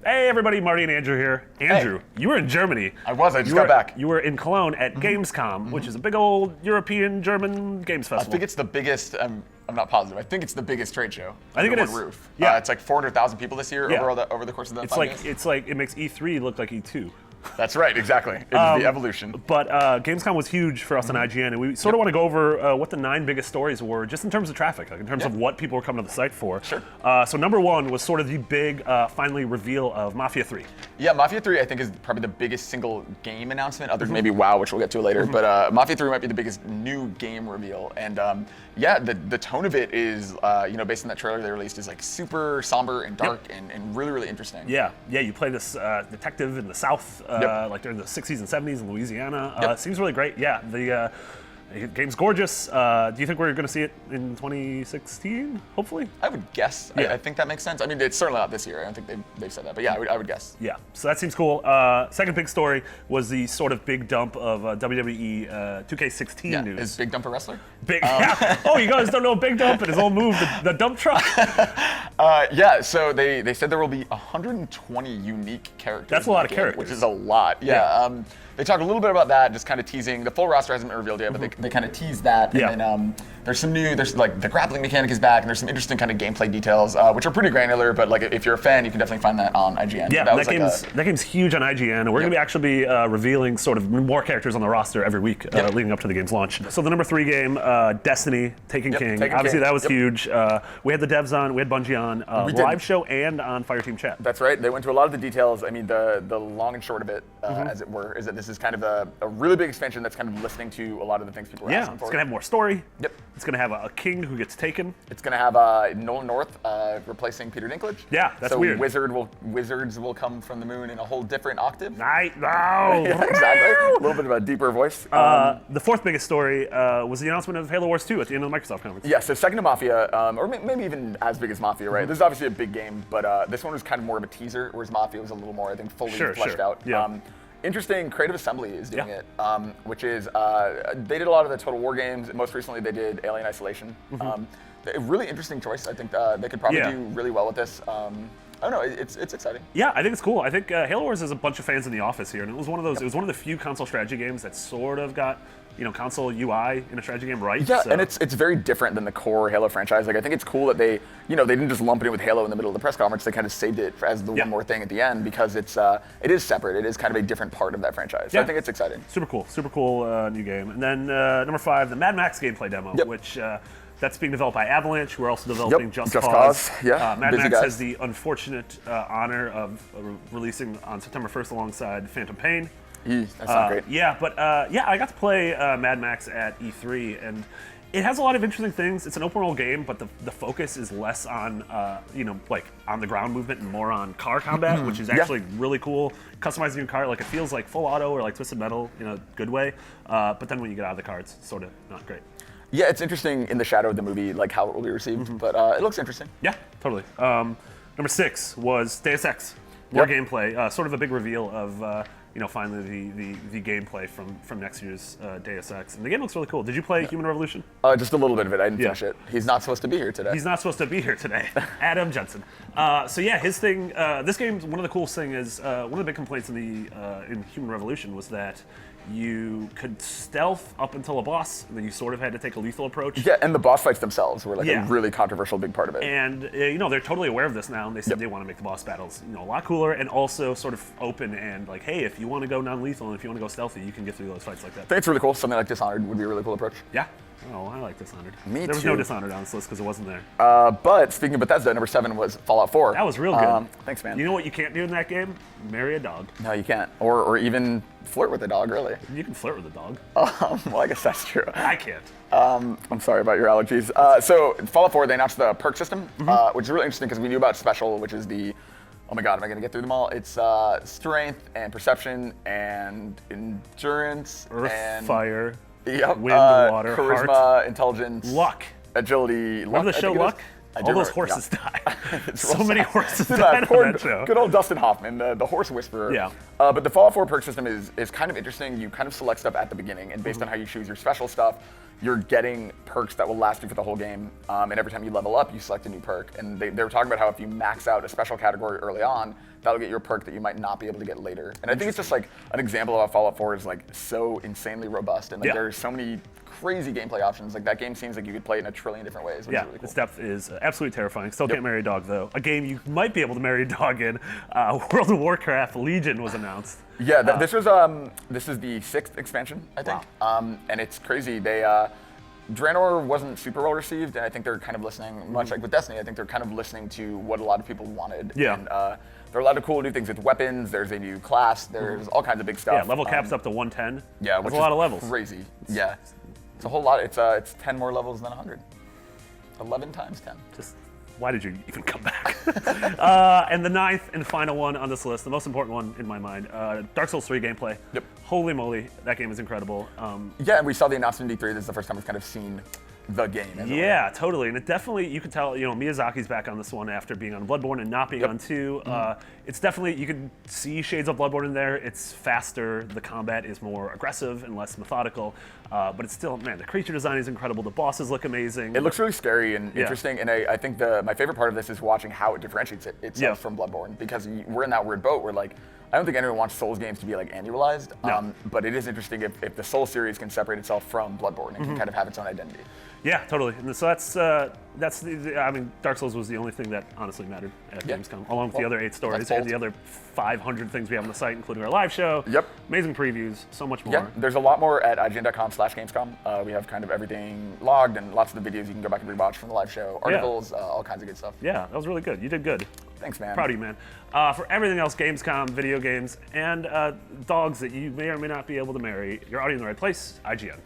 Hey everybody, Marty and Andrew here. Andrew, you were in Germany. I just got back. You were in Cologne at Gamescom, which is a big old European German games festival. I think it's the biggest, I'm not positive, I think it's the biggest trade show. I think it is. Roof. Yeah. It's like 400,000 people this year over the course of the 5 days. It's like it makes E3 look like E2. That's right, exactly. It's the evolution. But Gamescom was huge for us on IGN, and we sort of want to go over what the 9 biggest stories were, just in terms of traffic, like in terms of what people were coming to the site for. Sure. So number 1 was sort of the big, finally reveal of Mafia 3. Yeah, Mafia 3 I think is probably the biggest single game announcement, other than maybe WoW, which we'll get to later. But Mafia 3 might be the biggest new game reveal, and yeah, the tone of it is, based on that trailer they released, is like super somber and dark and really, really interesting. Yeah, you play this detective in the South, like during the 60s and 70s in Louisiana. It seems really great. Yeah, the game's gorgeous. Do you think we're going to see it in 2016, hopefully? I would guess. Yeah. I think that makes sense. I mean, it's certainly not this year. I don't think they've said that. But yeah, I would guess. Yeah, so that seems cool. Second big story was the sort of big dump of WWE 2K16 news. Is Big Dump a wrestler? Oh, you guys don't know Big Dump and his old move, the dump truck? Yeah, so they said there will be 120 unique characters. That's a lot of characters. Which is a lot. Yeah. They talked a little bit about that, just kind of teasing. The full roster hasn't been revealed yet, but they kind of teased that. Yeah. And then there's like the grappling mechanic is back, and there's some interesting kind of gameplay details, which are pretty granular. But like if you're a fan, you can definitely find that on IGN. Yeah, that game's huge on IGN, and we're going to actually be revealing sort of more characters on the roster every week leading up to the game's launch. So the number 3 game, Destiny, Taken King. Obviously, that was huge. We had the devs on, we had Bungie on, live show and on Fireteam Chat. That's right. They went to a lot of the details. I mean, the long and short of it, as it were, is that this is kind of a really big expansion that's kind of listening to a lot of the things people are asking for. It's going to have more story. Yep. It's going to have a king who gets taken. It's going to have Nolan North replacing Peter Dinklage. Yeah, that's weird. Wizards will come from the moon in a whole different octave. Yeah, exactly. A little bit of a deeper voice. The fourth biggest story was the announcement of Halo Wars 2 at the end of the Microsoft conference. Yeah, so second to Mafia, or maybe even as big as Mafia, right? This is obviously a big game, but this one was kind of more of a teaser, whereas Mafia was a little more, I think, fully fleshed out. Yeah. Interesting, Creative Assembly is doing it, which is, they did a lot of the Total War games. Most recently, they did Alien Isolation. A really interesting choice. I think they could probably do really well with this. I don't know, it's exciting. Yeah, I think it's cool. I think Halo Wars has a bunch of fans in the office here, and it was one of those. It was one of the few console strategy games that sort of got console UI in a strategy game right. Yeah, and it's very different than the core Halo franchise. Like I think it's cool that they didn't just lump it in with Halo in the middle of the press conference. They kind of saved it as the one more thing at the end because it is separate. It is kind of a different part of that franchise. So I think it's exciting. Super cool new game. And then number 5, the Mad Max gameplay demo, which. That's being developed by Avalanche, who are also developing Just Cause. Yeah, Mad Max has the unfortunate honor of releasing on September 1st alongside Phantom Pain. That's not great. Yeah, but I got to play Mad Max at E3, and it has a lot of interesting things. It's an open world game, but the focus is less on like on the ground movement and more on car combat, which is actually really cool. Customizing your car, like it feels like full auto or like Twisted Metal in a good way. But then when you get out of the car, it's sort of not great. Yeah, it's interesting in the shadow of the movie, like how it will be received, but it looks interesting. Yeah, totally. Number 6 was Deus Ex, more gameplay, sort of a big reveal of finally the gameplay from next year's Deus Ex, and the game looks really cool. Did you play Human Revolution? Just a little bit of it. I didn't finish it. He's not supposed to be here today. He's not supposed to be here today. Adam Jensen. So yeah, his thing. This game, one of the coolest thing is one of the big complaints in Human Revolution was that you could stealth up until a boss, and then you sort of had to take a lethal approach. Yeah, and the boss fights themselves were like a really controversial big part of it. And they're totally aware of this now, and they said they want to make the boss battles a lot cooler and also sort of open and like, hey, if you want to go non-lethal and if you want to go stealthy, you can get through those fights like that. I think it's really cool. Something like Dishonored would be a really cool approach. Yeah. Oh, I like Dishonored. Me too. There was no Dishonored on this list because it wasn't there. But speaking of Bethesda, number 7 was Fallout 4. That was real good. Thanks, man. You know what you can't do in that game? Marry a dog. No, you can't. Or even flirt with a dog, really. You can flirt with a dog. Well, I guess that's true. I can't. I'm sorry about your allergies. So Fallout 4, they announced the perk system, which is really interesting because we knew about Special, which is the, oh my god, am I going to get through them all? It's strength and perception and endurance. Earth, and fire, wind, water, charisma, heart, intelligence, luck. Agility. Remember the show Luck? All those horses die. So many horses died on that show. Good old Dustin Hoffman, the horse whisperer. Yeah. But the Fallout 4 perk system is kind of interesting. You kind of select stuff at the beginning, and based on how you choose your special stuff, you're getting perks that will last you for the whole game, and every time you level up, you select a new perk. And they were talking about how if you max out a special category early on, that'll get you a perk that you might not be able to get later. And I think it's just like an example of how Fallout 4 is like so insanely robust, and like there's so many crazy gameplay options. Like that game seems like you could play it in a trillion different ways. Which is really cool. Its depth is absolutely terrifying. Still can't marry a dog though. A game you might be able to marry a dog in. World of Warcraft Legion was announced. Yeah, this is the 6th expansion, I think. Wow. And it's crazy. Draenor wasn't super well received, and I think they're kind of listening, much like with Destiny, I think they're kind of listening to what a lot of people wanted. Yeah. And there are a lot of cool new things with weapons. There's a new class. There's all kinds of big stuff. Yeah, level caps up to 110. Yeah, That's which a lot is of levels. Crazy. Yeah. It's a whole lot. It's 10 more levels than 100. 11 times 10. Just why did you even come back? And the 9th and final one on this list, the most important one in my mind, Dark Souls 3 gameplay. Yep. Holy moly, that game is incredible. Yeah, and we saw the announcement in D3. This is the first time we've kind of seen the game. Yeah, totally. And it definitely, you could tell, Miyazaki's back on this one after being on Bloodborne and not being on 2. It's definitely, you can see shades of Bloodborne in there. It's faster, the combat is more aggressive and less methodical, but it's still, man, the creature design is incredible. The bosses look amazing. It looks really scary and interesting, and I think my favorite part of this is watching how it differentiates itself from Bloodborne, because we're in that weird boat where like, I don't think anyone wants Souls games to be like annualized, but it is interesting if the Souls series can separate itself from Bloodborne and can kind of have its own identity. Yeah, totally. And so I mean, Dark Souls was the only thing that honestly mattered at Gamescom, along with the other 8 stories and the other 500 things we have on the site, including our live show. Yep. Amazing previews, so much more. Yeah, there's a lot more at IGN.com/Gamescom. We have kind of everything logged and lots of the videos you can go back and rewatch from the live show, articles, all kinds of good stuff. Yeah, that was really good. You did good. Thanks, man. Proud of you, man. For everything else, Gamescom, video games, and dogs that you may or may not be able to marry, you're already in the right place, IGN.